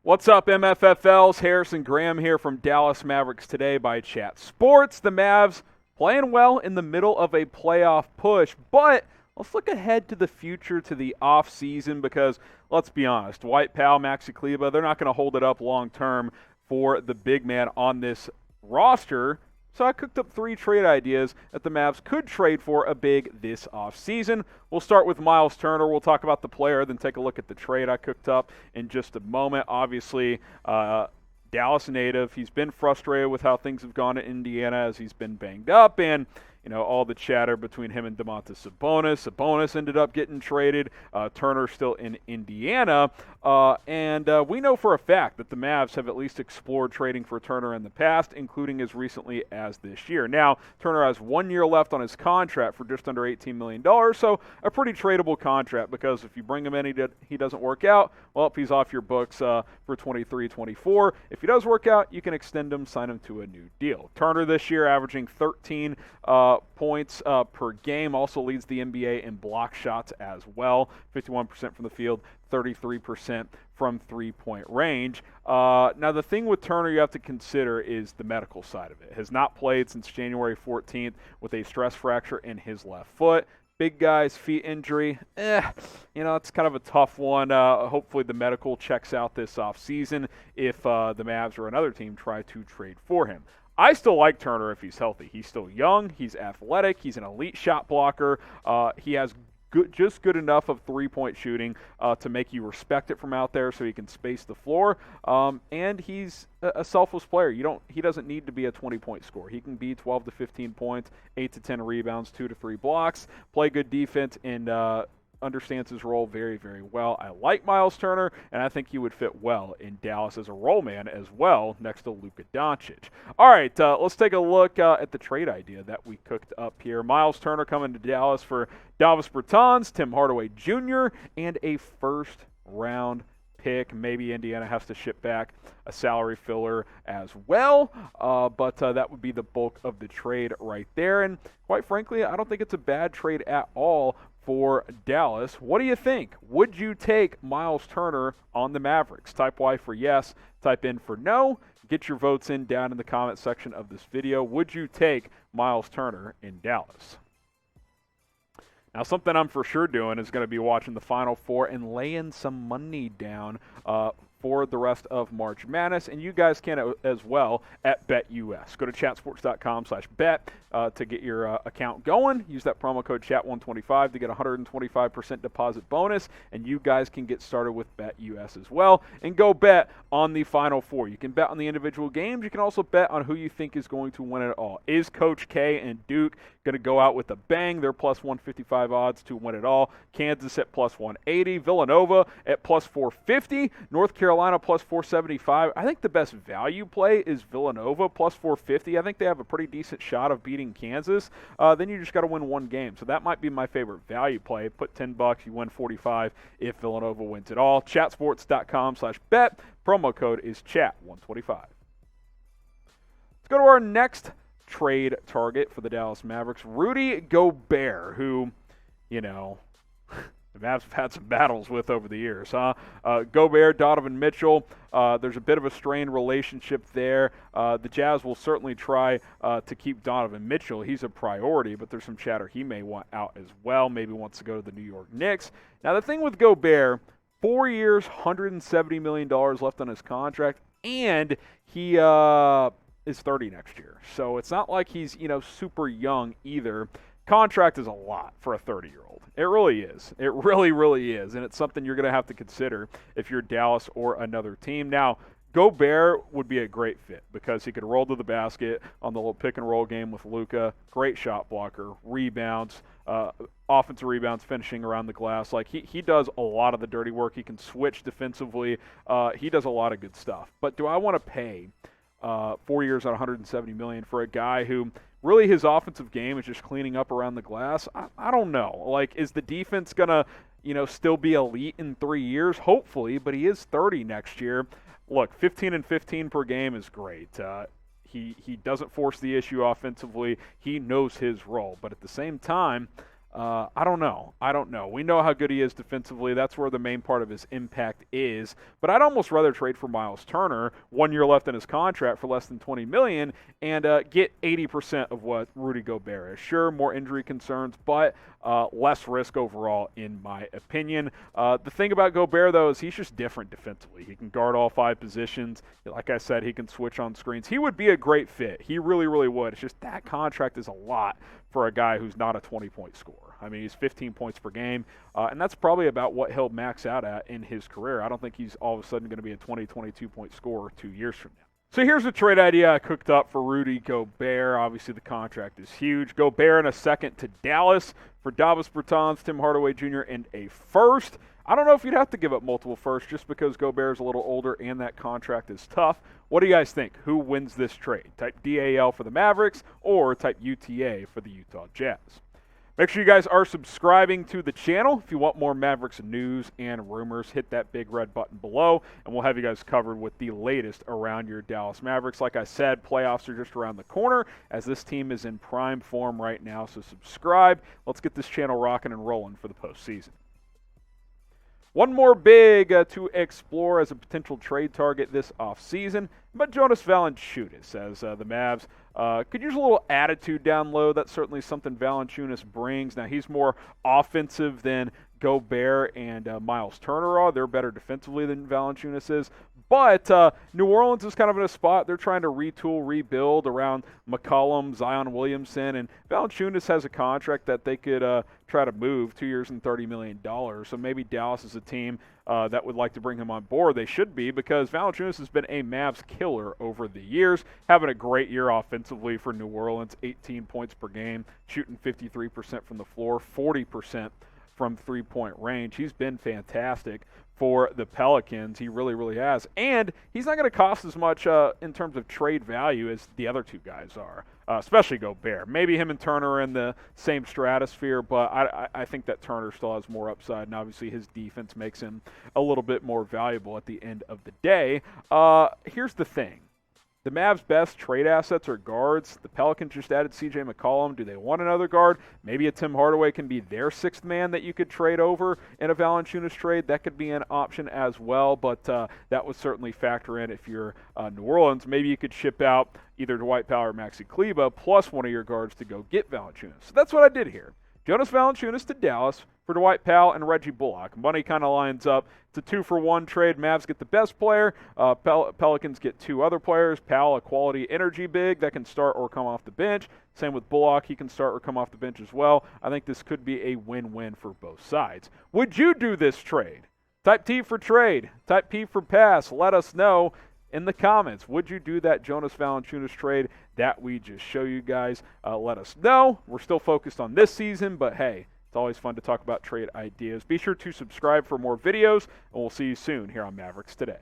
What's up, MFFLs? Harrison Graham here from Dallas Mavericks Today by Chat Sports. The Mavs playing well in the middle of a playoff push, but let's look ahead to the future, to the offseason, because let's be honest, Dwight, Powell, Maxi, Kleber, they're not going to hold it up long term for the big man on this roster. So I cooked up 3 trade ideas that the Mavs could trade for a big this offseason. We'll start with Myles Turner. We'll talk about the player, then take a look at the trade I cooked up in just a moment. Obviously, Dallas native. He's been frustrated with how things have gone in Indiana as he's been banged up, and all the chatter between him and Domantas Sabonis. Sabonis ended up getting traded. Turner still in Indiana. And we know for a fact that the Mavs have at least explored trading for Turner in the past, including as recently as this year. Now, Turner has 1 year left on his contract for just under $18 million, so a pretty tradable contract, because if you bring him in, he doesn't work out, well, he's off your books for 23-24. If he does work out, you can extend him, sign him to a new deal. Turner this year averaging 13 points per game, also leads the NBA in block shots as well, 51% from the field, 33% from three-point range. Now, the thing with Turner you have to consider is the medical side of it. Has not played since January 14th with a stress fracture in his left foot. Big guy's feet injury, it's kind of a tough one. Hopefully the medical checks out this offseason if the Mavs or another team try to trade for him. I still like Turner if he's healthy. He's still young. He's athletic. He's an elite shot blocker. He has just good enough of three-point shooting to make you respect it from out there, so he can space the floor. And he's a selfless player. He doesn't need to be a 20-point scorer. He can be 12 to 15 points, 8 to 10 rebounds, 2 to 3 blocks, play good defense, and understands his role very, very well. I like Myles Turner, and I think he would fit well in Dallas as a role man as well, next to Luka Doncic. All right, let's take a look at the trade idea that we cooked up here. Myles Turner coming to Dallas for Davis Bertans, Tim Hardaway Jr., and a first-round pick. Maybe Indiana has to ship back a salary filler as well, but that would be the bulk of the trade right there. And quite frankly, I don't think it's a bad trade at all for Dallas. What do you think? Would you take Myles Turner on the Mavericks? Type Y for yes, type in for no. Get your votes in down in the comment section of this video. Would you take Myles Turner in Dallas? Now, something I'm for sure doing is going to be watching the Final Four and laying some money down for the rest of March Madness, and you guys can as well at BetUS. Go to chatsports.com/bet to get your account going. Use that promo code CHAT125 to get a 125% deposit bonus, and you guys can get started with BetUS as well and go bet on the Final Four. You can bet on the individual games. You can also bet on who you think is going to win it all. Is Coach K and Duke going to go out with a bang? They're plus 155 odds to win it all. Kansas at plus 180. Villanova at plus 450. North Carolina plus 475. I think the best value play is Villanova plus 450. I think they have a pretty decent shot of beating Kansas. Then you just got to win one game. So that might be my favorite value play. Put $10, you win 45 if Villanova wins it all. Chatsports.com/bet. Promo code is CHAT125. Let's go to our next trade target for the Dallas Mavericks, Rudy Gobert, who, the Mavs have had some battles with over the years, huh? Gobert, Donovan Mitchell, there's a bit of a strained relationship there. The Jazz will certainly try to keep Donovan Mitchell. He's a priority, but there's some chatter he may want out as well, maybe wants to go to the New York Knicks. Now, the thing with Gobert, 4 years, $170 million left on his contract, and he is 30 next year. So it's not like he's, super young either. Contract is a lot for a 30-year-old. It really is. It really, really is. And it's something you're going to have to consider if you're Dallas or another team. Now, Gobert would be a great fit because he could roll to the basket on the little pick-and-roll game with Luka. Great shot blocker, rebounds, offensive rebounds, finishing around the glass. Like, he does a lot of the dirty work. He can switch defensively. He does a lot of good stuff. But do I want to pay 4 years on $170 million for a guy who really his offensive game is just cleaning up around the glass? I don't know. Like, is the defense going to, still be elite in 3 years? Hopefully, but he is 30 next year. Look, 15 and 15 per game is great. He doesn't force the issue offensively. He knows his role. But at the same time, I don't know. We know how good he is defensively. That's where the main part of his impact is. But I'd almost rather trade for Myles Turner, 1 year left in his contract for less than $20 million, and get 80% of what Rudy Gobert is. Sure, more injury concerns, but less risk overall, in my opinion. The thing about Gobert, though, is he's just different defensively. He can guard all 5 positions. Like I said, he can switch on screens. He would be a great fit. He really, really would. It's just that contract is a lot for a guy who's not a 20-point scorer. I mean, he's 15 points per game, and that's probably about what he'll max out at in his career. I don't think he's all of a sudden going to be a 20, 22-point scorer 2 years from now. So here's a trade idea I cooked up for Rudy Gobert. Obviously, the contract is huge. Gobert in a second to Dallas for Davis Bertans, Tim Hardaway Jr., and a first. I don't know if you'd have to give up multiple firsts just because Gobert is a little older and that contract is tough. What do you guys think? Who wins this trade? Type DAL for the Mavericks or type UTA for the Utah Jazz? Make sure you guys are subscribing to the channel. If you want more Mavericks news and rumors, hit that big red button below, and we'll have you guys covered with the latest around your Dallas Mavericks. Like I said, playoffs are just around the corner as this team is in prime form right now, so subscribe. Let's get this channel rocking and rolling for the postseason. One more big to explore as a potential trade target this offseason, but Jonas Valanciunas, as the Mavs could use a little attitude down low. That's certainly something Valančiūnas brings. Now, he's more offensive than Gobert and Myles Turner are. They're better defensively than Valanciunas is. But New Orleans is kind of in a spot. They're trying to retool, rebuild around McCollum, Zion Williamson, and Valanciunas has a contract that they could try to move, 2 years and $30 million. So maybe Dallas is a team that would like to bring him on board. They should be, because Valanciunas has been a Mavs killer over the years, having a great year offensively for New Orleans, 18 points per game, shooting 53% from the floor, 40% from three-point range. He's been fantastic for the Pelicans. He really, really has. And he's not going to cost as much in terms of trade value as the other two guys are, especially Gobert. Maybe him and Turner are in the same stratosphere, but I think that Turner still has more upside, and obviously his defense makes him a little bit more valuable at the end of the day. Here's the thing. The Mavs' best trade assets are guards. The Pelicans just added C.J. McCollum. Do they want another guard? Maybe a Tim Hardaway can be their sixth man that you could trade over in a Valančiūnas trade. That could be an option as well, but that would certainly factor in if you're New Orleans. Maybe you could ship out either Dwight, Powell, or Maxi Kleber plus one of your guards to go get Valančiūnas. So that's what I did here. Jonas Valanciunas to Dallas for Dwight Powell and Reggie Bullock. Money kind of lines up. It's a 2-for-1 trade. Mavs get the best player. Pelicans get 2 other players. Powell, a quality energy big that can start or come off the bench. Same with Bullock. He can start or come off the bench as well. I think this could be a win-win for both sides. Would you do this trade? Type T for trade. Type P for pass. Let us know in the comments. Would you do that Jonas Valanciunas trade that we just show you guys? Let us know. We're still focused on this season, but hey, it's always fun to talk about trade ideas. Be sure to subscribe for more videos, and we'll see you soon here on Mavericks Today.